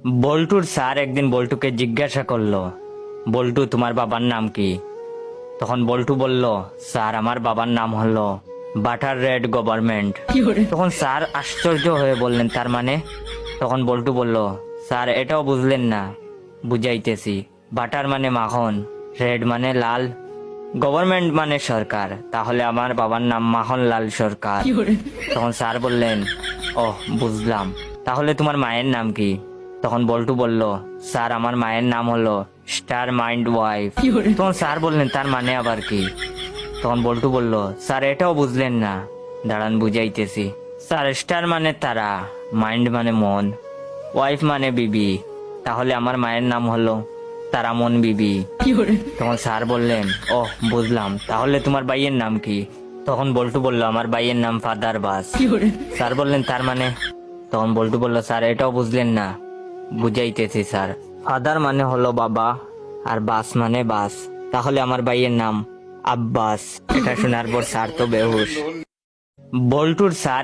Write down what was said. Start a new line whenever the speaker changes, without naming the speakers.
বল্টুর স্যার একদিন বল্টুকে জিজ্ঞাসা করলো, বল্টু তোমার বাবার নাম কি? তখন বল্টু বলল, স্যার আমার বাবার নাম হলো বাটার রেড গভর্নমেন্ট। তখন স্যার আশ্চর্য হয়ে বললেন, তার মানে? তখন বল্টু বলল, স্যার এটাও বুঝলেন না? বুঝাইতেছি। বাটার মানে মাখন, রেড মানে লাল, গভর্নমেন্ট মানে সরকার, তাহলে আমার বাবার নাম মাখনলাল সরকার। তখন স্যার বললেন, ওহ বুঝলাম, তাহলে তোমার মায়ের নাম কি? তখন বল্টু বলল, স্যার আমার মায়ের নাম হলো স্টার মাইন্ড ওয়াইফ। তখন স্যার বললেন, তার মানে আবার কি? তখন বল্টু বলল, স্যার এটাও বুঝলেন না? দাঁড়ান বুঝাইতেছি। স্যার স্টার মানে তারা, মাইন্ড মানে মন, ওয়াইফ মানে বিবি, তাহলে আমার মায়ের নাম হলো তারামন বিবি। তখন স্যার বললেন, ওহ বুঝলাম, তাহলে তোমার ভাইয়ের নাম কি? তখন বল্টু বলল, আমার ভাইয়ের নাম ফাদার বাস। স্যার বললেন, তার মানে? তখন বল্টু বলল, স্যার এটাও বুঝলেন না? বুঝাইতেছি স্যার। ফাদার মানে হলো বাবা, আর বাস মানে বাস, তাহলে আমার ভাইয়ের নাম আব্বাস। এটা শোনার পর স্যার তো বেহুশ। বল্টুর স্যার